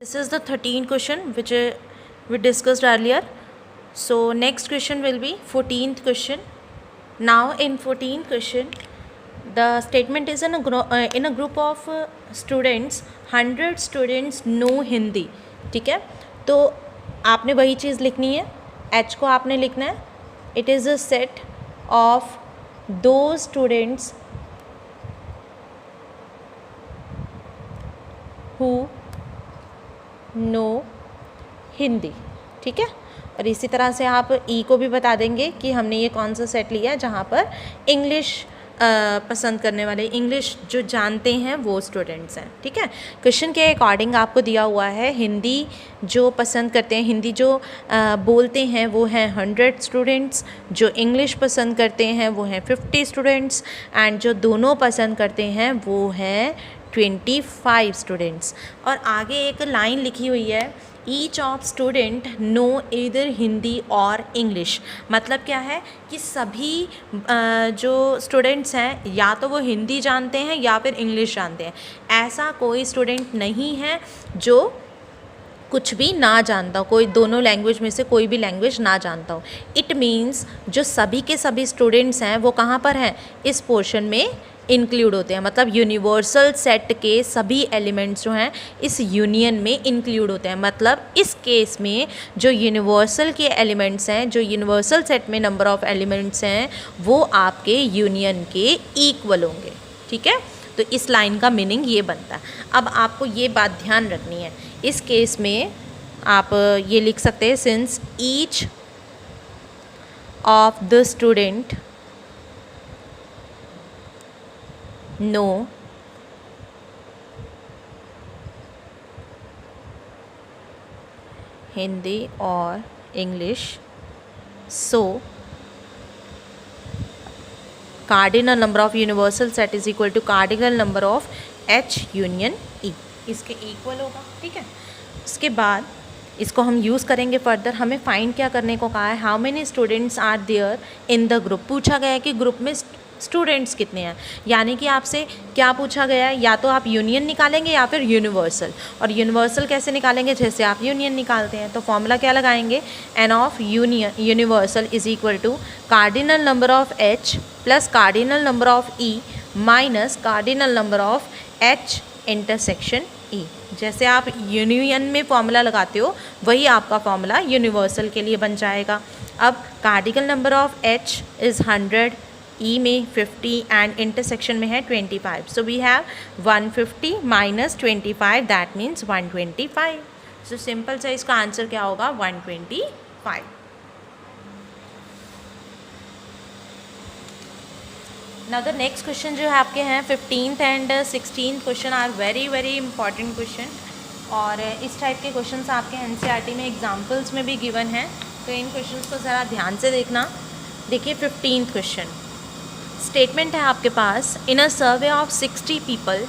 This is the 13th question which we discussed earlier. So next question will be 14th question. Now in 14th question, the statement is in a group of students, 100 students know Hindi. ठीक है, तो आपने वही चीज़ लिखनी है. H को आपने लिखना है. It is a set of those students who know Hindi. ठीक है, और इसी तरह से आप ई को भी बता देंगे कि हमने ये कौन सा सेट लिया है जहाँ पर इंग्लिश पसंद करने वाले, इंग्लिश जो जानते हैं वो स्टूडेंट्स हैं. ठीक है, क्वेश्चन के अकॉर्डिंग आपको दिया हुआ है हिंदी जो पसंद करते हैं, हिंदी जो बोलते हैं वो हैं 100 स्टूडेंट्स, जो इंग्लिश पसंद करते हैं वो हैं 50 स्टूडेंट्स, एंड जो दोनों पसंद करते हैं वो हैं 25 स्टूडेंट्स. और आगे एक लाइन लिखी हुई है, ईच ऑफ स्टूडेंट नो इधर हिंदी और इंग्लिश. मतलब क्या है कि सभी जो स्टूडेंट्स हैं या तो वो हिंदी जानते हैं या फिर इंग्लिश जानते हैं. ऐसा कोई स्टूडेंट नहीं है जो कुछ भी ना जानता हो, कोई दोनों लैंग्वेज में से कोई भी लैंग्वेज ना जानता हो. इट मीन्स जो सभी के सभी स्टूडेंट्स हैं वो कहाँ पर हैं, इस पोर्शन में इंक्लूड होते हैं. मतलब यूनिवर्सल सेट के सभी एलिमेंट्स जो हैं इस यूनियन में इंक्लूड होते हैं. मतलब इस केस में जो यूनिवर्सल के एलिमेंट्स हैं, जो यूनिवर्सल सेट में नंबर ऑफ एलिमेंट्स हैं वो आपके यूनियन के इक्वल होंगे. ठीक है, तो इस लाइन का मीनिंग ये बनता है. अब आपको ये बात ध्यान रखनी है, इस केस में आप ये लिख सकते हैं, since each of the student know Hindi और English, so cardinal number of universal set is equal to cardinal number of H union E, इसके इक्वल होगा. ठीक है, इसके बाद इसको हम यूज़ करेंगे फर्दर. हमें फाइंड क्या करने को कहा है, how many students are there in the group. पूछा गया है कि ग्रुप में स्टूडेंट्स कितने हैं, यानी कि आपसे क्या पूछा गया है, या तो आप यूनियन निकालेंगे या फिर यूनिवर्सल. और यूनिवर्सल कैसे निकालेंगे, जैसे आप यूनियन निकालते हैं. तो फॉर्मूला क्या लगाएंगे, n of universal is equal to cardinal number of H plus cardinal number of E minus cardinal number of H intersection E. जैसे आप यूनियन में फॉर्मूला लगाते हो वही आपका फॉर्मूला यूनिवर्सल के लिए बन जाएगा. अब cardinal number of H is 100, E में 50 एंड इंटरसेक्शन में है 25. So we have 150 minus 25, that means 125. So simple सा इसका आंसर क्या होगा, 125. नाउ द नेक्स्ट क्वेश्चन जो है आपके हैं 15th and 16th question are very very important question. और इस टाइप के क्वेश्चन आपके NCERT में एग्जाम्पल्स में भी गिवन हैं, तो इन क्वेश्चंस को ज़रा ध्यान से देखना. देखिए 15th क्वेश्चन स्टेटमेंट है आपके पास, in a survey of 60 people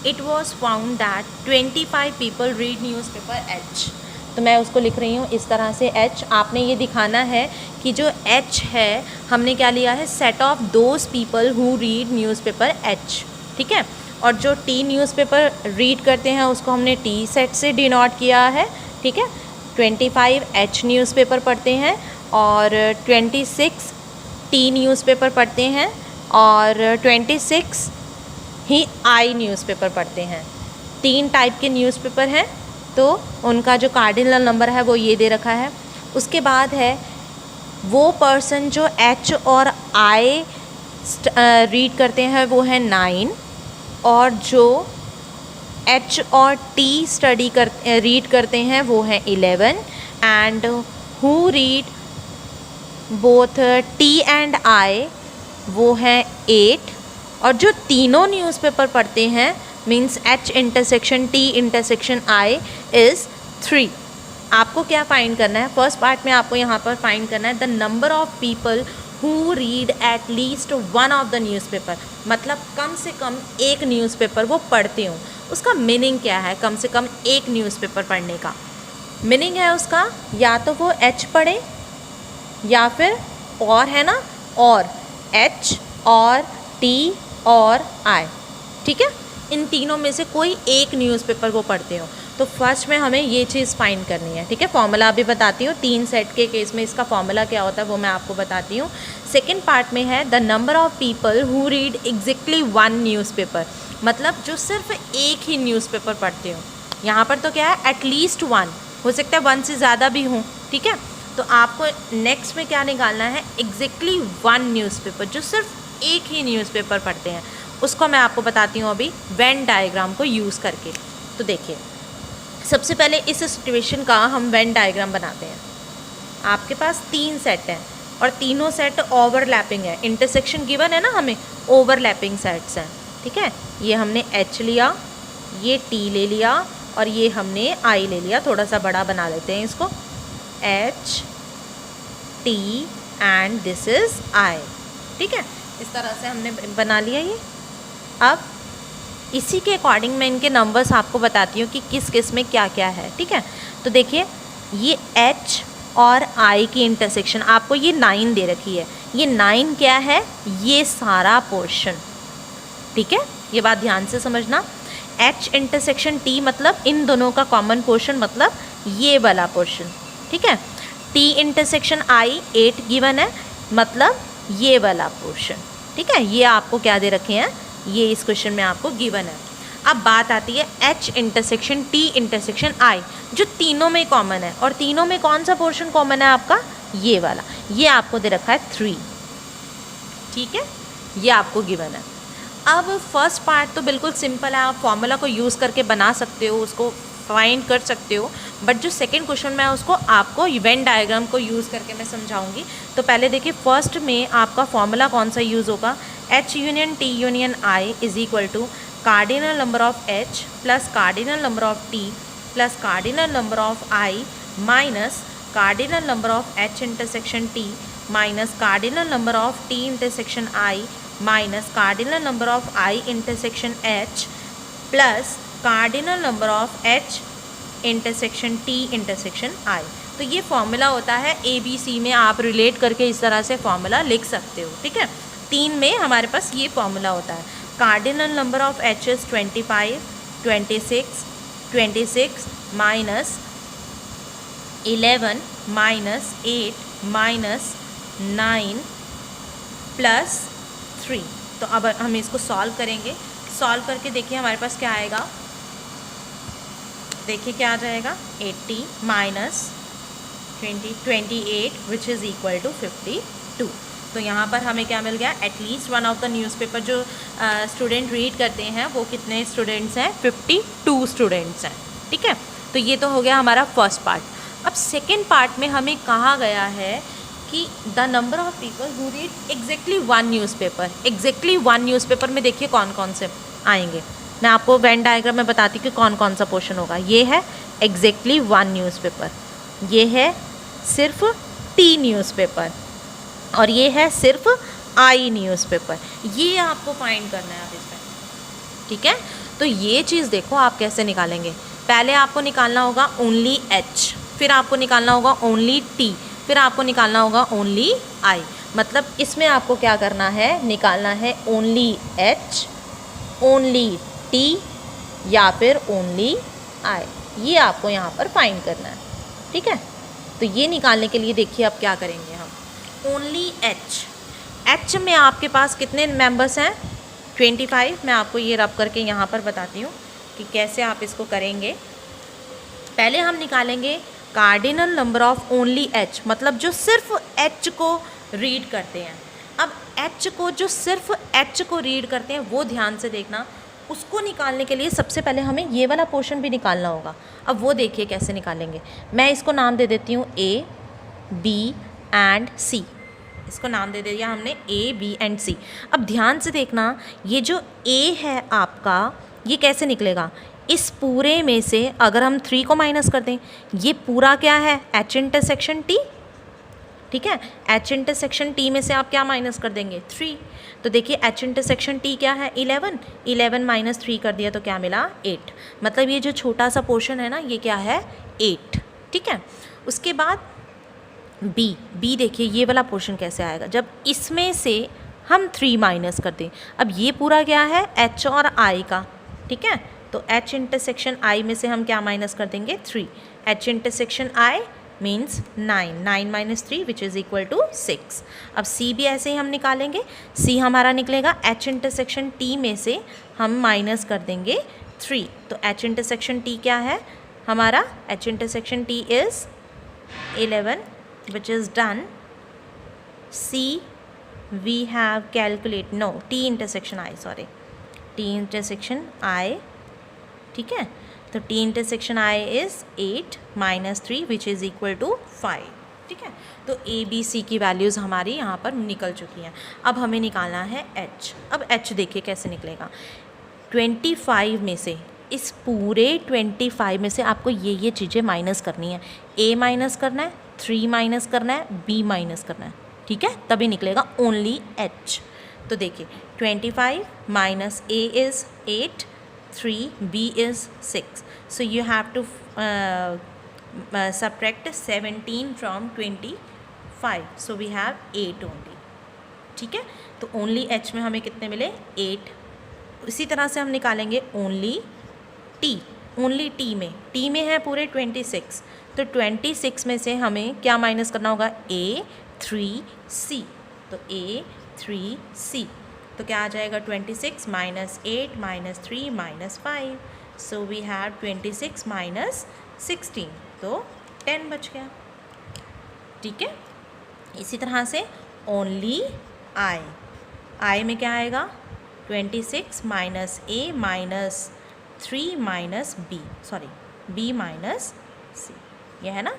it was found that 25 people read newspaper H. तो मैं उसको लिख रही हूँ इस तरह से H. आपने ये दिखाना है कि जो H है हमने क्या लिया है, set of those people who read newspaper H. ठीक है, और जो T न्यूज़पेपर रीड करते हैं उसको हमने T सेट से डिनोट किया है. ठीक है, 25 H न्यूज़पेपर पढ़ते हैं और 26 T न्यूज़पेपर पढ़ते हैं और 26 ही I न्यूज़पेपर पढ़ते हैं. 3 टाइप के न्यूज़पेपर हैं, तो उनका जो कार्डिनल नंबर है वो ये दे रखा है. उसके बाद है वो पर्सन जो H और I रीड करते हैं वो है 9, और जो H और T रीड करते हैं वो है 11, and who read both T and I वो है 8, और जो तीनों न्यूज़पेपर पढ़ते हैं means H intersection T intersection I is 3. आपको क्या फाइंड करना है, फर्स्ट पार्ट में आपको यहाँ पर फाइंड करना है the number of people who read at least one of the newspaper. मतलब कम से कम एक न्यूज़पेपर वो पढ़ते हों. उसका मीनिंग क्या है, कम से कम एक न्यूज़पेपर पढ़ने का मीनिंग है उसका, या तो वो H पढ़े या फिर और है ना, और H और T और I. ठीक है, इन तीनों में से कोई एक न्यूज़पेपर वो पढ़ते हो. तो फर्स्ट में हमें ये चीज़ फाइंड करनी है, ठीक है। फॉर्मूला अभी बताती हूँ, 3 सेट के केस में इसका फॉर्मूला क्या होता है वो मैं आपको बताती हूँ। सेकेंड पार्ट में है the number of people who read exactly 1 newspaper, मतलब जो सिर्फ एक ही न्यूज़पेपर पढ़ते हो। यहाँ पर तो क्या है, एटलीस्ट 1, हो सकता है 1 से ज़्यादा भी हो, ठीक है। तो आपको नेक्स्ट में क्या निकालना है, एग्जैक्टली 1 न्यूज़पेपर, जो सिर्फ एक ही न्यूज़पेपर पढ़ते हैं। उसको मैं आपको बताती हूँ अभी वेन डायग्राम को यूज़ करके। तो देखिए, सबसे पहले इस सिचुएशन का हम वेन डायग्राम बनाते हैं। आपके पास 3 सेट हैं और तीनों सेट ओवरलैपिंग है, इंटरसेक्शन गिवन है ना हमें, ओवरलैपिंग सेट्स हैं, ठीक है। ये हमने H लिया, ये T ले लिया और ये हमने I ले लिया। थोड़ा सा बड़ा बना लेते हैं इसको, H T and this is I, ठीक है। इस तरह से हमने बना लिया ये। अब इसी के अकॉर्डिंग मैं इनके नंबर्स आपको बताती हूँ कि किस किस में क्या क्या है, ठीक है। तो देखिए, ये H और I की इंटरसेक्शन आपको ये 9 दे रखी है। ये 9 क्या है, ये सारा पोर्शन, ठीक है। ये बात ध्यान से समझना। H इंटरसेक्शन T मतलब इन दोनों का कॉमन पोर्शन, मतलब ये वाला पोर्शन, ठीक है। T इंटरसेक्शन I 8 गिवन है, मतलब ये वाला पोर्शन, ठीक है। ये आपको क्या दे रखे हैं, ये इस क्वेश्चन में आपको गिवन है। अब बात आती है H intersection T intersection I, जो तीनों में कॉमन है। और तीनों में कौन सा पोर्शन कॉमन है आपका, ये वाला। ये आपको दे रखा है 3, ठीक है। ये आपको गिवन है। अब फर्स्ट पार्ट तो बिल्कुल सिंपल है, आप फॉर्मूला को यूज़ करके बना सकते हो, उसको फाइंड कर सकते हो। बट जो सेकंड क्वेश्चन में उसको आपको वेन डायग्राम को यूज़ करके मैं समझाऊंगी। तो पहले देखिए, फर्स्ट में आपका फॉर्मूला कौन सा यूज़ होगा, H union T union I is equal to cardinal number of H plus cardinal number of T plus cardinal number of I minus cardinal number of H intersection T minus cardinal number of T intersection I minus cardinal number of I intersection H plus cardinal number of H intersection T intersection I। तो ये formula होता है ABC में, आप relate करके इस तरह से फॉर्मूला लिख सकते हो, ठीक है। 3 में हमारे पास ये फॉर्मूला होता है। Cardinal number of H is 25, 26, 26 minus 11 minus 8 minus 9 plus 3। तो अब हम इसको सॉल्व करेंगे। सॉल्व करके देखिए हमारे पास क्या आएगा, देखिए क्या आ जाएगा, 80 minus 28 which is equal to 52। तो यहाँ पर हमें क्या मिल गया, एटलीस्ट 1 ऑफ द न्यूज़पेपर जो स्टूडेंट रीड करते हैं वो कितने स्टूडेंट्स हैं, 52 स्टूडेंट्स हैं, ठीक है। तो ये तो हो गया हमारा फर्स्ट पार्ट। अब सेकेंड पार्ट में हमें कहा गया है कि the number of people who read exactly 1 newspaper. Exactly 1 newspaper में देखिए कौन कौन से आएंगे। मैं आपको वेन डायग्राम में बताती हूँ कि कौन कौन सा पोर्शन होगा। ये है एग्जैक्टली 1 न्यूज़पेपर, ये है सिर्फ T न्यूज़पेपर और ये है सिर्फ I न्यूज़पेपर। ये आपको फाइंड करना है आप इसमें, ठीक है। तो ये चीज़ देखो आप कैसे निकालेंगे। पहले आपको निकालना होगा ओनली H, फिर आपको निकालना होगा ओनली T, फिर आपको निकालना होगा ओनली I। मतलब इसमें आपको क्या करना है, निकालना है ओनली H, ओनली T या फिर ओनली I। ये आपको यहाँ पर फाइंड करना है, ठीक है। तो ये निकालने के लिए देखिए अब क्या करेंगे हम, ओनली H में आपके पास कितने मेंबर्स हैं, 25। मैं आपको ये रब करके यहाँ पर बताती हूँ कि कैसे आप इसको करेंगे। पहले हम निकालेंगे cardinal number of only H, मतलब जो सिर्फ H को रीड करते हैं। अब H को, जो सिर्फ H को रीड करते हैं वो ध्यान से देखना। उसको निकालने के लिए सबसे पहले हमें ये वाला पोर्शन भी निकालना होगा। अब वो देखिए कैसे निकालेंगे। मैं इसको नाम दे देती हूँ A, B एंड C। इसको नाम दे दिया हमने A, B एंड C। अब ध्यान से देखना, ये जो A है आपका, ये कैसे निकलेगा, इस पूरे में से अगर हम 3 को माइनस कर दें, ये पूरा क्या है, H इंटरसेक्शन T, ठीक है। H इंटरसेक्शन T में से आप क्या माइनस कर देंगे, 3। तो देखिए H इंटरसेक्शन T क्या है, 11 माइनस 3 कर दिया तो क्या मिला, 8। मतलब ये जो छोटा सा पोर्शन है ना, ये क्या है, 8, ठीक है। उसके बाद B देखिए ये वाला पोर्शन कैसे आएगा, जब इसमें से हम 3 माइनस कर दें। अब ये पूरा क्या है, H और I का, ठीक है। तो H इंटरसेक्शन I में से हम क्या माइनस कर देंगे 3, H intersection I means 9, 9 minus 3 which is equal to 6। अब C भी ऐसे ही हम निकालेंगे, C हमारा निकलेगा H इंटरसेक्शन T में से हम माइनस कर देंगे 3, तो H इंटरसेक्शन T क्या है हमारा, H intersection T is 11 which is done। C we have calculate no T intersection I, sorry T intersection I, ठीक है, तो T intersection I is 8 minus 3 which is equal to 5, ठीक है। तो A B C की values हमारी यहाँ पर निकल चुकी हैं। अब हमें निकालना है H। अब H देखिए कैसे निकलेगा, 25 में से, इस पूरे 25 में से आपको ये चीज़ें माइनस करनी है, A माइनस करना है, 3 माइनस करना है, B माइनस करना है, ठीक है, तभी निकलेगा ओनली H। तो देखिए 25 minus A is 8, 3, B is 6, so you have to subtract 17 from 25, so we have 8 only, ठीक है। तो ओनली H में हमें कितने मिले 8। इसी तरह से हम निकालेंगे ओनली T, ओनली T में है पूरे 26, तो 26 में से हमें क्या माइनस करना होगा A 3 C, तो A 3 C, तो क्या आ जाएगा 26 minus 8 minus 3 minus 5, so we have 26 minus 16, तो 10 बच गया, ठीक है। इसी तरह से ओनली I में क्या आएगा 26 minus A minus 3 minus B, sorry B minus C, यह है ना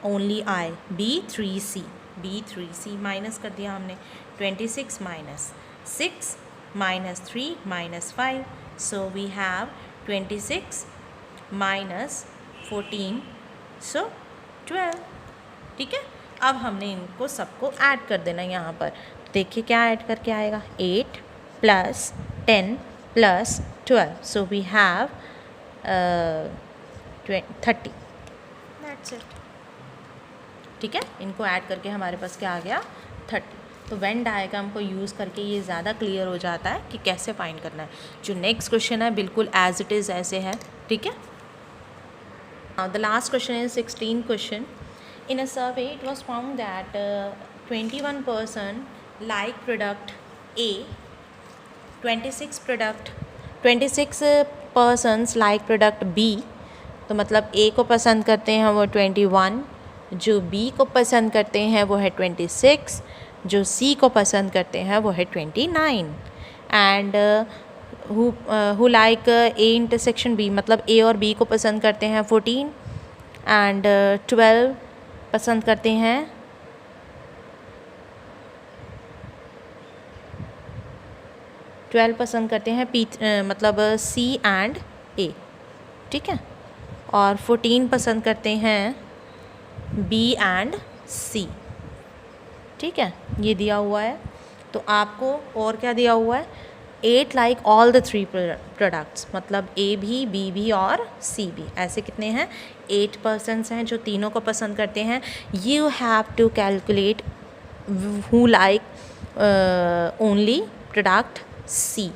only I, B 3C minus कर दिया हमने, 26 minus 6 minus 3 minus 5, so we have 26 minus 14, so 12, ठीक है। अब हमने इनको सबको ऐड कर देना यहाँ पर, देखिए क्या ऐड करके आएगा 8 plus 10 plus 12, so we have 30, that's it, ठीक है। इनको ऐड करके हमारे पास क्या आ गया 30। तो वेन डायग्राम को यूज़ करके ये ज़्यादा क्लियर हो जाता है कि कैसे फाइंड करना है। जो नेक्स्ट क्वेश्चन है बिल्कुल एज इट इज़ ऐसे है, ठीक है। Now the last question is 16 question. In a survey it was found that 21% like product A, 26 persons like product B, तो मतलब A को पसंद करते हैं वो 21, जो B को पसंद करते हैं वो है 26, जो C को पसंद करते हैं वो है 29, and who like A intersection B, मतलब A और B को पसंद करते हैं 14, एंड 12 पसंद करते हैं 12 पसंद करते हैं मतलब C एंड A, ठीक है, और 14 पसंद करते हैं B एंड C, ठीक है, ये दिया हुआ है। तो आपको और क्या दिया हुआ है 8 लाइक ऑल द 3 प्रोडक्ट्स, मतलब A भी B भी और C भी, ऐसे कितने हैं 8 पर्सन्स हैं जो तीनों को पसंद करते हैं। You have to calculate who like only product C,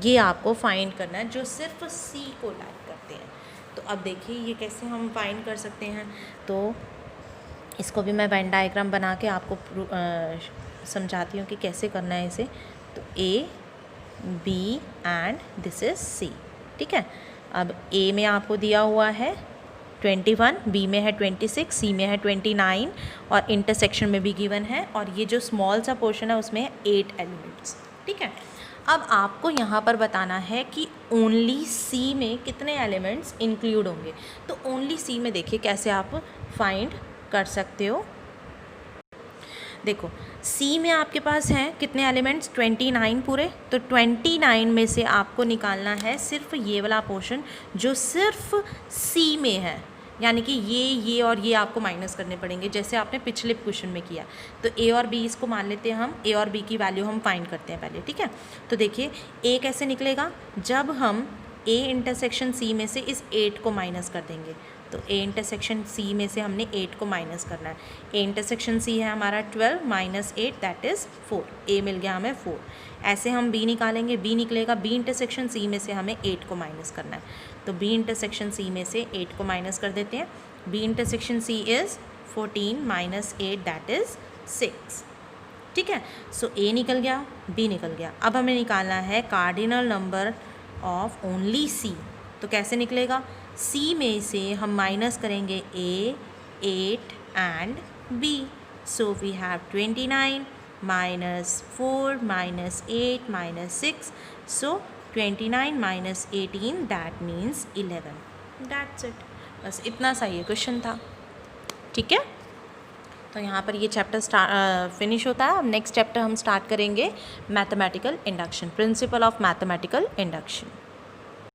ये आपको फाइंड करना है जो सिर्फ C को लाइक करते हैं। तो अब देखिए ये कैसे हम फाइंड कर सकते हैं, तो इसको भी मैं वेन डायग्राम बना के आपको समझाती हूँ कि कैसे करना है इसे। तो A B and this is C, ठीक है। अब A में आपको दिया हुआ है 21, B में है 26, C में है 29, और इंटरसेक्शन में भी गिवन है, और ये जो स्मॉल सा पोर्शन है उसमें 8 एलिमेंट्स, ठीक है। अब आपको यहाँ पर बताना है कि ओनली C में कितने एलिमेंट्स इंक्लूड होंगे। तो ओनली C में देखिए कैसे आप फाइंड कर सकते हो। देखो C में आपके पास हैं कितने एलिमेंट्स 29 पूरे, तो 29 में से आपको निकालना है सिर्फ ये वाला पोर्शन जो सिर्फ C में है, यानी कि ये और ये आपको माइनस करने पड़ेंगे जैसे आपने पिछले क्वेश्चन में किया। तो A और B इसको मान लेते हैं हम, A और B की वैल्यू हम फाइंड करते हैं पहले, ठीक है। तो देखिए A कैसे निकलेगा, जब हम A इंटरसेक्शन C में से इस 8 को माइनस कर देंगे, तो ए इंटरसेक्शन सी में से हमने 8 को माइनस करना है। ए इंटरसेक्शन सी है हमारा 12 माइनस 8 दैट इज़ 4। ए मिल गया हमें 4। ऐसे हम बी निकालेंगे, बी निकलेगा, बी इंटरसेक्शन सी में से हमें 8 को माइनस करना है। तो बी इंटरसेक्शन सी में से 8 को माइनस कर देते हैं। B intersection C is 14 minus 8 that is 6। ठीक है, सो ए निकल गया, बी निकल गया। अब हमें निकालना है cardinal number of only C. तो कैसे निकलेगा? सी में से हम माइनस करेंगे A, 8 and B. So we have 29 minus 4 minus 8 minus 6। So 29 minus 18 that means 11। That's it. बस इतना सा ये क्वेश्चन था। ठीक है, तो यहाँ पर ये चैप्टर फिनिश होता है। अब नेक्स्ट चैप्टर हम स्टार्ट करेंगे mathematical induction, principle of mathematical induction.